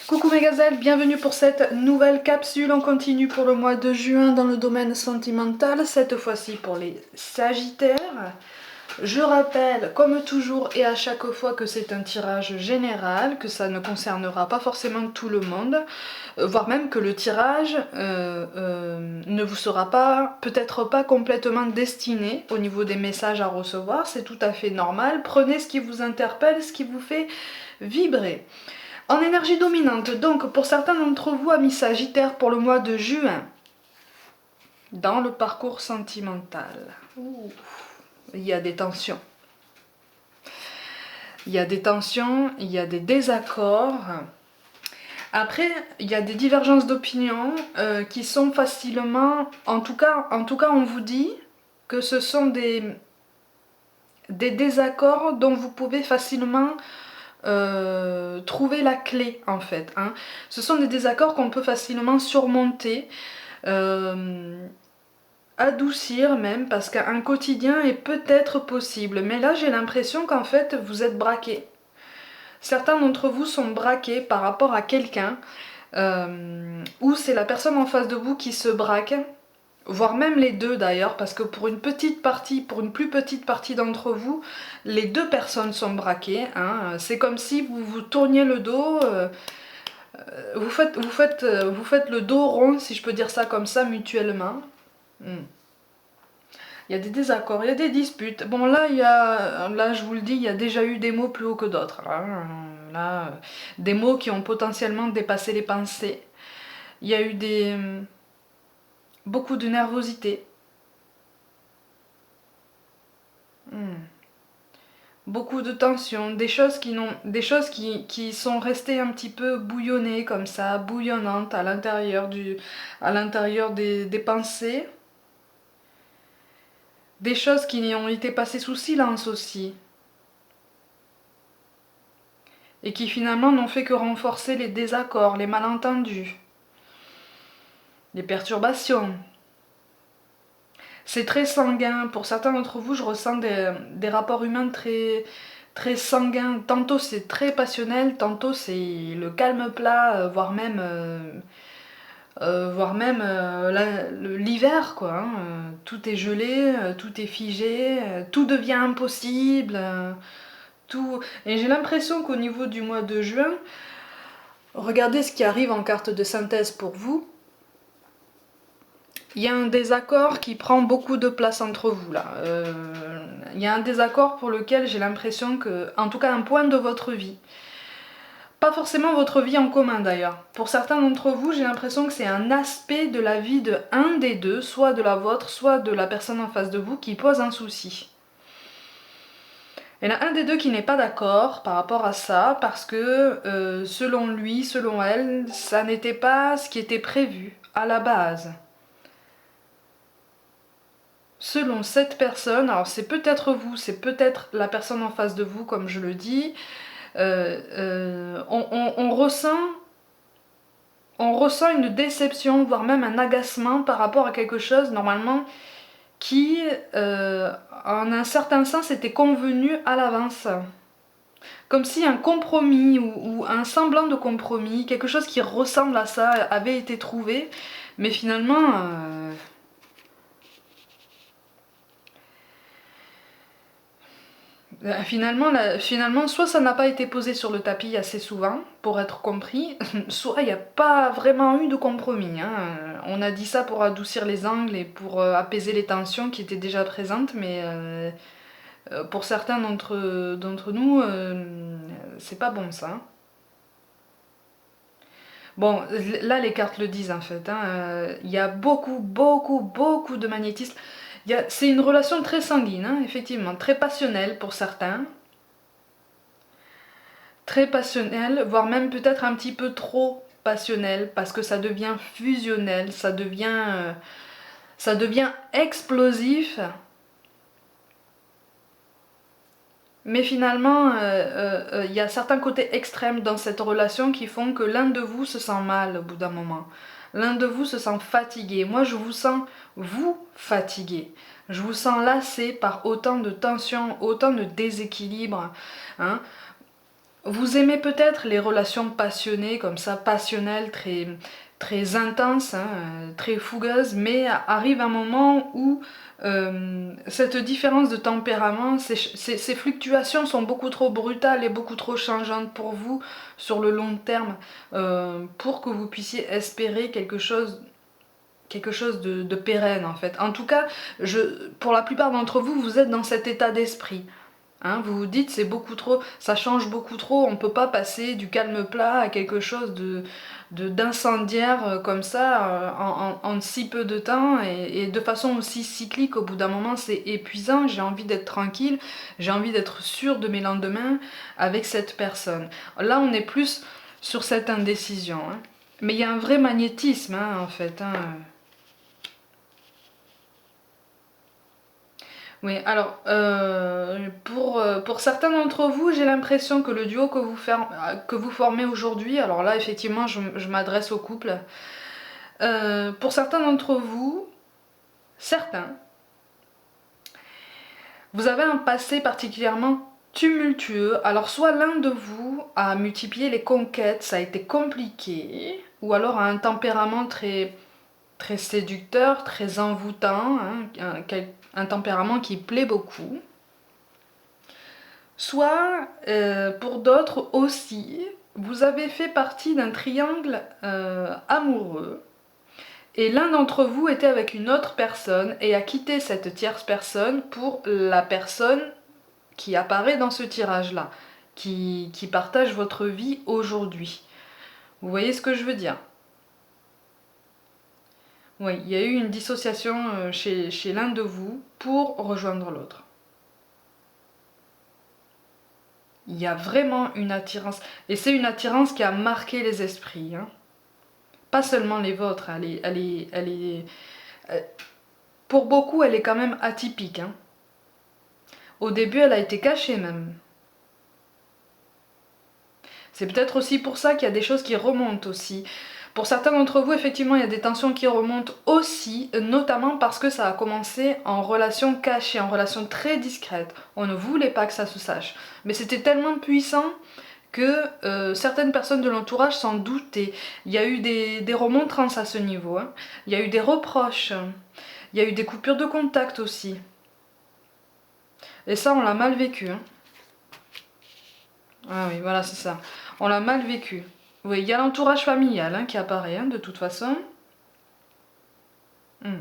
Coucou mes gazelles, bienvenue pour cette nouvelle capsule. On continue pour le mois de juin dans le domaine sentimental, cette fois-ci pour les Sagittaires. Je rappelle, comme toujours et à chaque fois, que c'est un tirage général, que ça ne concernera pas forcément tout le monde, voire même que le tirage ne vous sera pas, peut-être pas complètement destiné au niveau des messages à recevoir. C'est tout à fait normal. Prenez ce qui vous interpelle, ce qui vous fait vibrer. En énergie dominante, donc pour certains d'entre vous, amis Sagittaires, pour le mois de juin, dans le parcours sentimental, il y a des tensions. Il y a des tensions, il y a des désaccords. Après, il y a des divergences d'opinion qui sont facilement... En tout cas, on vous dit que ce sont des désaccords dont vous pouvez facilement... trouver la clé en fait. Hein. Ce sont des désaccords qu'on peut facilement surmonter, adoucir même, parce qu'un quotidien est peut-être possible. Mais là j'ai l'impression qu'en fait vous êtes braqués. Certains d'entre vous sont braqués par rapport à quelqu'un, ou c'est la personne en face de vous qui se braque, voire même les deux d'ailleurs, parce que pour une petite partie, pour une plus petite partie d'entre vous, les deux personnes sont braquées. Hein. C'est comme si vous vous tourniez le dos, vous faites le dos rond, si je peux dire ça comme ça, mutuellement. Il y a des désaccords, il y a des disputes. Bon là, là je vous le dis, il y a déjà eu des mots plus hauts que d'autres. Là, des mots qui ont potentiellement dépassé les pensées. Il y a eu beaucoup de nervosité. Beaucoup de tensions, des choses qui sont restées un petit peu bouillonnées comme ça, bouillonnantes à l'intérieur des pensées. Des choses qui ont été passées sous silence aussi. Et qui finalement n'ont fait que renforcer les désaccords, les malentendus, les perturbations. C'est très sanguin. Pour certains d'entre vous, je ressens des rapports humains très sanguins. Tantôt c'est très passionnel, tantôt c'est le calme plat, voire même l'hiver, quoi. Hein. Tout est gelé, tout est figé, tout devient impossible. Tout... Et j'ai l'impression qu'au niveau du mois de juin, regardez ce qui arrive en carte de synthèse pour vous. Il y a un désaccord qui prend beaucoup de place entre vous là. Il y a un désaccord pour lequel j'ai l'impression que, en tout cas un point de votre vie, pas forcément votre vie en commun d'ailleurs. Pour certains d'entre vous, j'ai l'impression que c'est un aspect de la vie de un des deux, soit de la vôtre, soit de la personne en face de vous, qui pose un souci. Il y en a un des deux qui n'est pas d'accord par rapport à ça, parce que selon lui, selon elle, ça n'était pas ce qui était prévu à la base. Selon cette personne, alors c'est peut-être vous, c'est peut-être la personne en face de vous, comme je le dis, on ressent une déception, voire même un agacement par rapport à quelque chose normalement qui, en un certain sens, était convenu à l'avance. Comme si un compromis ou un semblant de compromis, quelque chose qui ressemble à ça, avait été trouvé, mais finalement, soit ça n'a pas été posé sur le tapis assez souvent pour être compris, soit il n'y a pas vraiment eu de compromis. Hein. On a dit ça pour adoucir les angles et pour apaiser les tensions qui étaient déjà présentes, mais pour certains d'entre nous, c'est pas bon ça. Bon, là les cartes le disent en fait. Hein. Il y a beaucoup de magnétisme. C'est une relation très sanguine, hein, effectivement, très passionnelle pour certains. Très passionnelle, voire même peut-être un petit peu trop passionnelle, parce que ça devient fusionnel, ça devient explosif. Mais finalement, y a certains côtés extrêmes dans cette relation qui font que l'un de vous se sent mal au bout d'un moment. L'un de vous se sent fatigué. Moi, je vous sens, vous, fatigué. Je vous sens lassé par autant de tensions, autant de déséquilibre. Hein. Vous aimez peut-être les relations passionnées, comme ça, passionnelles, très intenses, hein, très fougueuses, mais arrive un moment où cette différence de tempérament, ces fluctuations sont beaucoup trop brutales et beaucoup trop changeantes pour vous sur le long terme, pour que vous puissiez espérer quelque chose de pérenne en fait. En tout cas, pour la plupart d'entre vous, vous êtes dans cet état d'esprit. Hein, vous vous dites c'est beaucoup trop, ça change beaucoup trop, on peut pas passer du calme plat à quelque chose d'incendiaire comme ça en si peu de temps et de façon aussi cyclique. Au bout d'un moment c'est épuisant, j'ai envie d'être tranquille, j'ai envie d'être sûre de mes lendemains avec cette personne. Là on est plus sur cette indécision, hein. Mais il y a un vrai magnétisme hein, en fait, hein. Oui, alors pour certains d'entre vous, j'ai l'impression que le duo que vous formez aujourd'hui, alors là effectivement je m'adresse au couple, pour certains d'entre vous, certains, vous avez un passé particulièrement tumultueux, alors soit l'un de vous a multiplié les conquêtes, ça a été compliqué, ou alors a un tempérament très séducteur, très envoûtant, hein, un tempérament qui plaît beaucoup. Soit, pour d'autres aussi, vous avez fait partie d'un triangle amoureux et l'un d'entre vous était avec une autre personne et a quitté cette tierce personne pour la personne qui apparaît dans ce tirage-là, qui partage votre vie aujourd'hui. Vous voyez ce que je veux dire? Oui, il y a eu une dissociation chez l'un de vous pour rejoindre l'autre. Il y a vraiment une attirance. Et c'est une attirance qui a marqué les esprits. Hein. Pas seulement les vôtres. Pour beaucoup, elle est quand même atypique. Hein. Au début, elle a été cachée même. C'est peut-être aussi pour ça qu'il y a des choses qui remontent aussi. Pour certains d'entre vous, effectivement, il y a des tensions qui remontent aussi, notamment parce que ça a commencé en relation cachée, en relation très discrète. On ne voulait pas que ça se sache. Mais c'était tellement puissant que certaines personnes de l'entourage s'en doutaient. Il y a eu des remontrances à ce niveau. Hein. Il y a eu des reproches. Il y a eu des coupures de contact aussi. Et ça, on l'a mal vécu. Hein. Ah oui, voilà, c'est ça. On l'a mal vécu. Oui, il y a l'entourage familial hein, qui apparaît, hein, de toute façon. Hmm.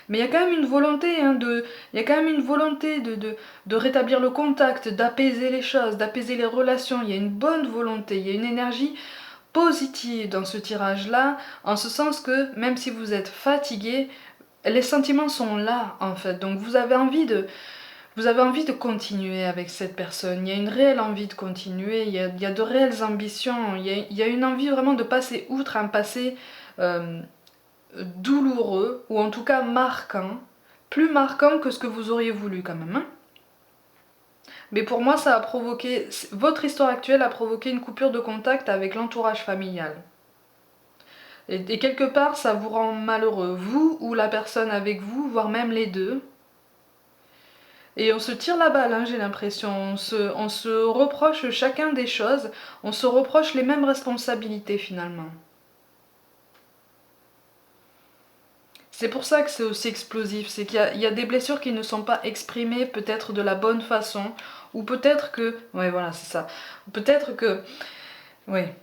Mais il y a quand même une volonté, hein, il y a quand même une volonté de rétablir le contact, d'apaiser les choses, d'apaiser les relations. Il y a une bonne volonté, il y a une énergie positive dans ce tirage-là, en ce sens que même si vous êtes fatigué, les sentiments sont là en fait. Donc vous avez envie de continuer avec cette personne. Il y a une réelle envie de continuer. Il y a de réelles ambitions. Il y a une envie vraiment de passer outre un passé euh, douloureux ou en tout cas marquant, plus marquant que ce que vous auriez voulu quand même. Hein. Mais pour moi, ça a provoqué, votre histoire actuelle a provoqué une coupure de contact avec l'entourage familial. Et quelque part, ça vous rend malheureux, vous ou la personne avec vous, voire même les deux. Et on se tire la balle, hein, j'ai l'impression. On se reproche chacun des choses, on se reproche les mêmes responsabilités finalement. C'est pour ça que c'est aussi explosif, c'est qu'il y a des blessures qui ne sont pas exprimées peut-être de la bonne façon, ou peut-être que... Ouais, voilà, c'est ça. Peut-être que... Ouais.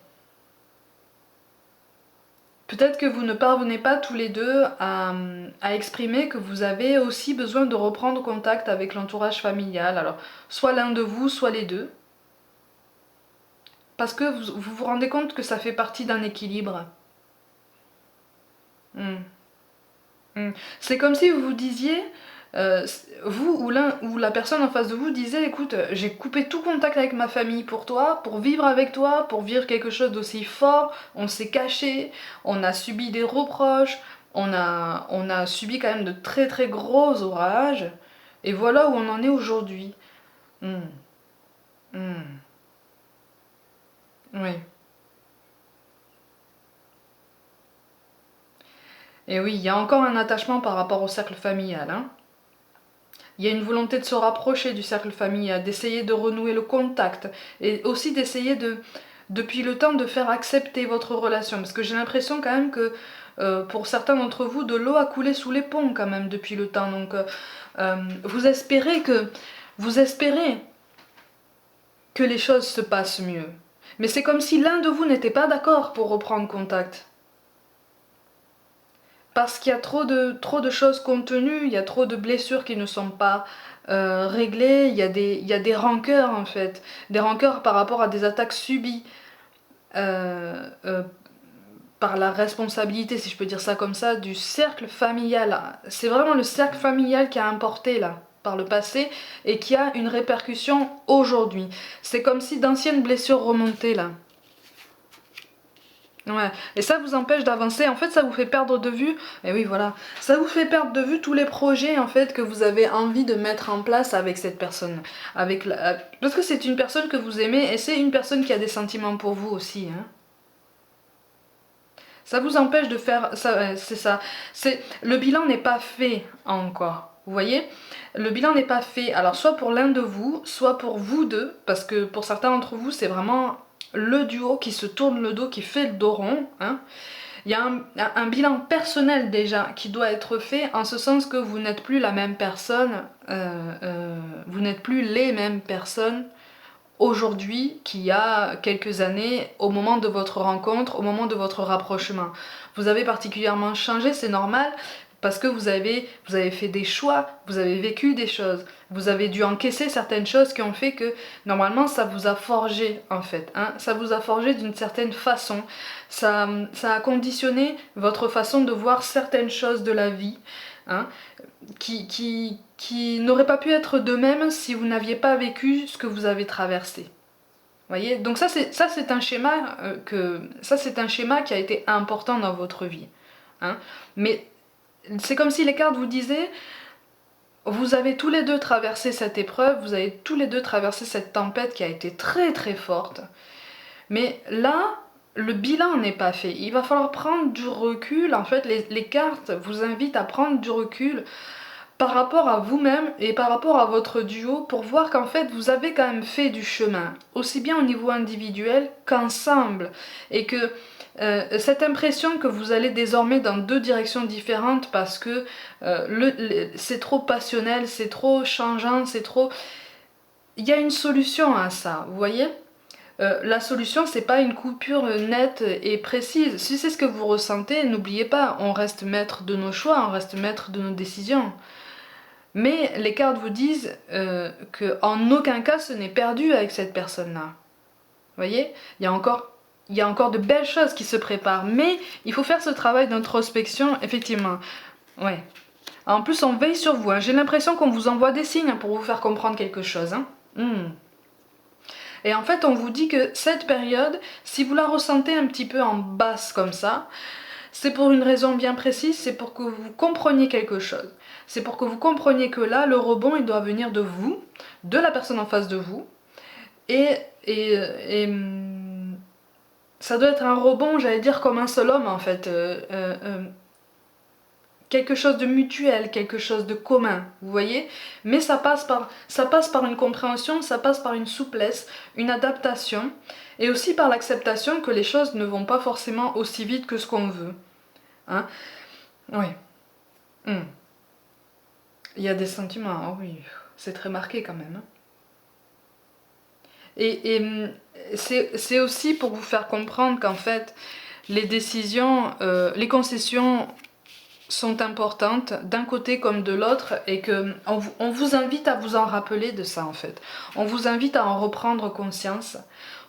Peut-être que vous ne parvenez pas tous les deux à exprimer que vous avez aussi besoin de reprendre contact avec l'entourage familial. Alors, soit l'un de vous, soit les deux. Parce que vous vous rendez compte que ça fait partie d'un équilibre. Hmm. Hmm. C'est comme si vous vous disiez, euh, vous ou la personne en face de vous disait, écoute, j'ai coupé tout contact avec ma famille pour toi, pour vivre avec toi, pour vivre quelque chose d'aussi fort, on s'est caché, on a subi des reproches, on a subi quand même de très très gros orages, et voilà où on en est aujourd'hui. Hmm. Hmm. Oui. Et oui, il y a encore un attachement par rapport au cercle familial, hein. il y a une volonté de se rapprocher du cercle familial, d'essayer de renouer le contact et aussi d'essayer depuis le temps de faire accepter votre relation. Parce que j'ai l'impression quand même que pour certains d'entre vous, de l'eau a coulé sous les ponts quand même depuis le temps. Donc vous espérez que les choses se passent mieux. Mais c'est comme si l'un de vous n'était pas d'accord pour reprendre contact. Parce qu'il y a trop de choses contenues, il y a trop de blessures qui ne sont pas réglées, il y a des rancœurs en fait. Des rancœurs par rapport à des attaques subies par la responsabilité, si je peux dire ça comme ça, du cercle familial. C'est vraiment le cercle familial qui a importé là, par le passé, et qui a une répercussion aujourd'hui. C'est comme si d'anciennes blessures remontaient là. Ouais, et ça vous empêche d'avancer, en fait ça vous fait perdre de vue, et oui voilà, ça vous fait perdre de vue tous les projets en fait que vous avez envie de mettre en place avec cette personne. Parce que c'est une personne que vous aimez, et c'est une personne qui a des sentiments pour vous aussi, hein. Ça vous empêche de faire... c'est ça. Le bilan n'est pas fait encore. Vous voyez? Le bilan n'est pas fait. Alors soit pour l'un de vous, soit pour vous deux. Parce que pour certains d'entre vous, c'est vraiment le duo qui se tourne le dos, qui fait le dos rond. Hein. Il y a un bilan personnel déjà qui doit être fait. En ce sens que vous n'êtes plus la même personne. Vous n'êtes plus les mêmes personnes aujourd'hui qu'il y a quelques années, au moment de votre rencontre, au moment de votre rapprochement. Vous avez particulièrement changé, c'est normal, parce que vous avez fait des choix, vous avez vécu des choses, vous avez dû encaisser certaines choses qui ont fait que, normalement, ça vous a forgé, en fait. Hein, ça vous a forgé d'une certaine façon. Ça a conditionné votre façon de voir certaines choses de la vie, hein, qui n'aurait pas pu être de même si vous n'aviez pas vécu ce que vous avez traversé. Voyez, donc ça c'est un schéma qui a été important dans votre vie. Hein. Mais c'est comme si les cartes vous disaient, vous avez tous les deux traversé cette épreuve, vous avez tous les deux traversé cette tempête qui a été très très forte. Mais là, le bilan n'est pas fait. Il va falloir prendre du recul. En fait, les cartes vous invitent à prendre du recul par rapport à vous-même et par rapport à votre duo pour voir qu'en fait vous avez quand même fait du chemin, aussi bien au niveau individuel qu'ensemble, et que cette impression que vous allez désormais dans deux directions différentes parce que c'est trop passionnel, c'est trop changeant, c'est trop... Il y a une solution à ça, vous voyez. La solution, c'est pas une coupure nette et précise. Si c'est ce que vous ressentez, n'oubliez pas, on reste maître de nos choix, on reste maître de nos décisions. Mais les cartes vous disent qu'en aucun cas ce n'est perdu avec cette personne-là. Vous voyez, il y a encore de belles choses qui se préparent, mais il faut faire ce travail d'introspection, effectivement. Ouais. En plus, on veille sur vous. Hein. J'ai l'impression qu'on vous envoie des signes pour vous faire comprendre quelque chose. Hein. Et en fait, on vous dit que cette période, si vous la ressentez un petit peu en basse comme ça, c'est pour une raison bien précise, c'est pour que vous compreniez quelque chose. C'est pour que vous compreniez que là, le rebond, il doit venir de vous, de la personne en face de vous. Et ça doit être un rebond, j'allais dire, comme un seul homme, en fait. Quelque chose de mutuel, quelque chose de commun, vous voyez. Mais ça passe par une compréhension, ça passe par une souplesse, une adaptation, et aussi par l'acceptation que les choses ne vont pas forcément aussi vite que ce qu'on veut. Hein? Oui. Il y a des sentiments, oh oui, c'est très marqué quand même. Et c'est aussi pour vous faire comprendre qu'en fait, les décisions, les concessions sont importantes d'un côté comme de l'autre, et que on vous invite à vous en rappeler de ça en fait. On vous invite à en reprendre conscience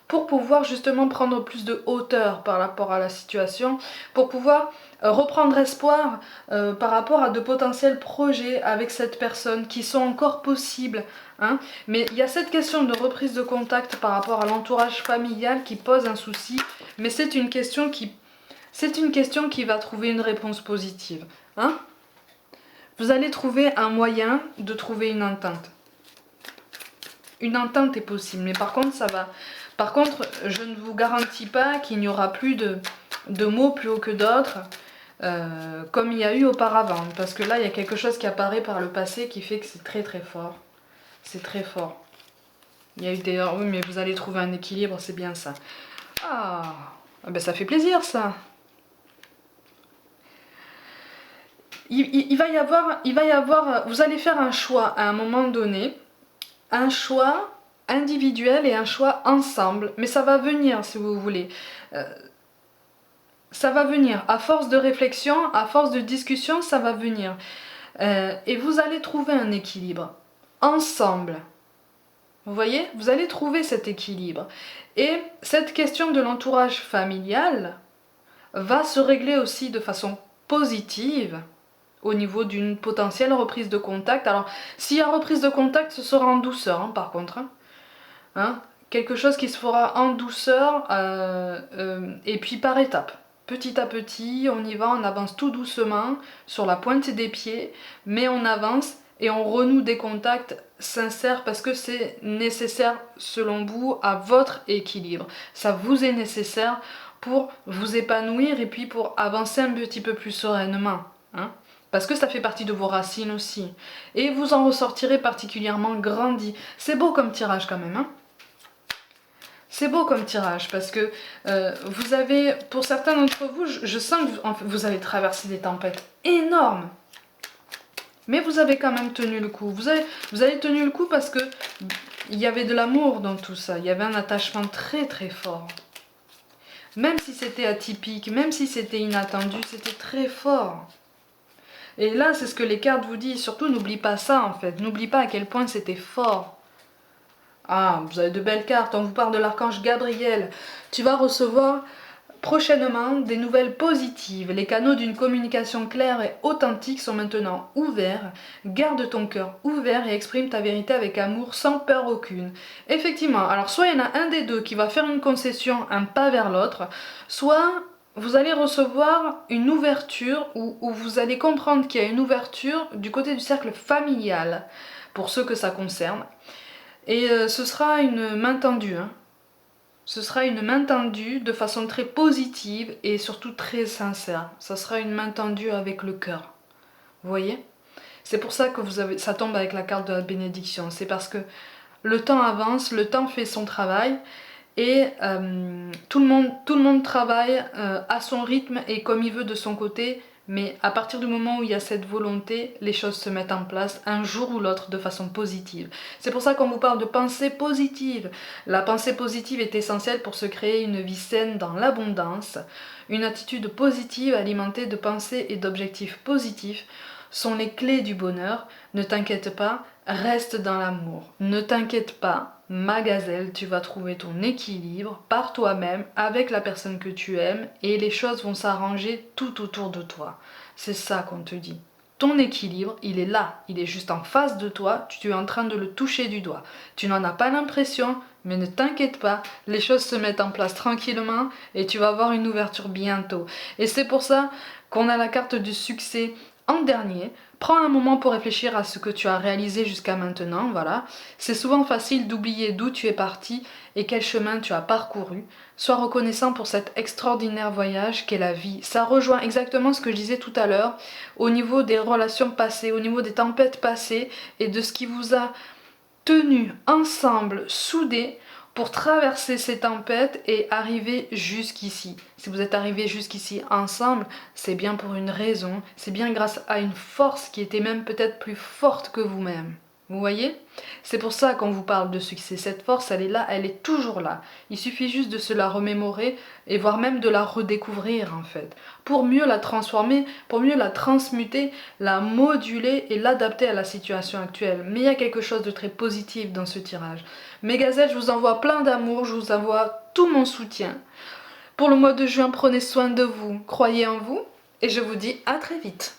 pour pouvoir justement prendre plus de hauteur par rapport à la situation, pour pouvoir reprendre espoir par rapport à de potentiels projets avec cette personne qui sont encore possibles. Hein. Mais il y a cette question de reprise de contact par rapport à l'entourage familial qui pose un souci, mais c'est une question qui va trouver une réponse positive. Hein. Vous allez trouver un moyen de trouver une entente. Une entente est possible, mais par contre, Par contre, je ne vous garantis pas qu'il n'y aura plus de mots plus haut que d'autres. comme il y a eu auparavant. Parce que là, il y a quelque chose qui apparaît par le passé qui fait que c'est très très fort. C'est très fort. Il y a eu des... Oui, mais vous allez trouver un équilibre, c'est bien ça. Ah, ben ça fait plaisir ça. Il va y avoir... Vous allez faire un choix à un moment donné. Un choix individuel et un choix ensemble. Mais ça va venir si vous voulez. Ça va venir. À force de réflexion, à force de discussion, ça va venir. Et vous allez trouver un équilibre. Ensemble. Vous voyez? Vous allez trouver cet équilibre. Et cette question de l'entourage familial va se régler aussi de façon positive au niveau d'une potentielle reprise de contact. Alors, s'il y a reprise de contact, ce sera en douceur, hein, par contre. Hein, quelque chose qui se fera en douceur et puis par étapes. Petit à petit, on y va, on avance tout doucement sur la pointe des pieds, mais on avance et on renoue des contacts sincères parce que c'est nécessaire selon vous à votre équilibre. Ça vous est nécessaire pour vous épanouir et puis pour avancer un petit peu plus sereinement. Hein, parce que ça fait partie de vos racines aussi. Et vous en ressortirez particulièrement grandi. C'est beau comme tirage quand même. Hein, c'est beau comme tirage parce que vous avez, pour certains d'entre vous, je sens que vous avez traversé des tempêtes énormes. Mais vous avez quand même tenu le coup. Vous avez tenu le coup parce que il y avait de l'amour dans tout ça. Il y avait un attachement très très fort. Même si c'était atypique, même si c'était inattendu, c'était très fort. Et là, c'est ce que les cartes vous disent. Surtout, n'oublie pas ça en fait. N'oublie pas à quel point c'était fort. Ah, vous avez de belles cartes. On vous parle de l'archange Gabriel. Tu vas recevoir prochainement des nouvelles positives. Les canaux d'une communication claire et authentique sont maintenant ouverts. Garde ton cœur ouvert et exprime ta vérité avec amour sans peur aucune. Effectivement, alors soit il y en a un des deux qui va faire une concession, un pas vers l'autre, soit vous allez recevoir une ouverture ou vous allez comprendre qu'il y a une ouverture du côté du cercle familial pour ceux que ça concerne. Et ce sera une main tendue. Hein. Ce sera une main tendue de façon très positive et surtout très sincère. Ça sera une main tendue avec le cœur. Vous voyez? C'est pour ça que ça tombe avec la carte de la bénédiction. C'est parce que le temps avance, le temps fait son travail et tout le monde travaille à son rythme et comme il veut de son côté. Mais à partir du moment où il y a cette volonté, les choses se mettent en place un jour ou l'autre de façon positive. C'est pour ça qu'on vous parle de pensée positive. La pensée positive est essentielle pour se créer une vie saine dans l'abondance. Une attitude positive alimentée de pensées et d'objectifs positifs sont les clés du bonheur. Ne t'inquiète pas, reste dans l'amour. Ne t'inquiète pas, ma gazelle, tu vas trouver ton équilibre par toi-même, avec la personne que tu aimes, et les choses vont s'arranger tout autour de toi. C'est ça qu'on te dit. Ton équilibre, il est là, il est juste en face de toi, tu es en train de le toucher du doigt. Tu n'en as pas l'impression, mais ne t'inquiète pas, les choses se mettent en place tranquillement et tu vas avoir une ouverture bientôt. Et c'est pour ça qu'on a la carte du succès en dernier. Prends un moment pour réfléchir à ce que tu as réalisé jusqu'à maintenant, voilà. C'est souvent facile d'oublier d'où tu es parti et quel chemin tu as parcouru. Sois reconnaissant pour cet extraordinaire voyage qu'est la vie. Ça rejoint exactement ce que je disais tout à l'heure au niveau des relations passées, au niveau des tempêtes passées et de ce qui vous a tenu ensemble, soudés, pour traverser ces tempêtes et arriver jusqu'ici. Si vous êtes arrivés jusqu'ici ensemble, c'est bien pour une raison, c'est bien grâce à une force qui était même peut-être plus forte que vous-même. Vous voyez? C'est pour ça qu'on vous parle de succès. Cette force, elle est là, elle est toujours là. Il suffit juste de se la remémorer et voire même de la redécouvrir en fait. Pour mieux la transformer, pour mieux la transmuter, la moduler et l'adapter à la situation actuelle. Mais il y a quelque chose de très positif dans ce tirage. Mes gazelles, je vous envoie plein d'amour, je vous envoie tout mon soutien. Pour le mois de juin, prenez soin de vous, croyez en vous et je vous dis à très vite.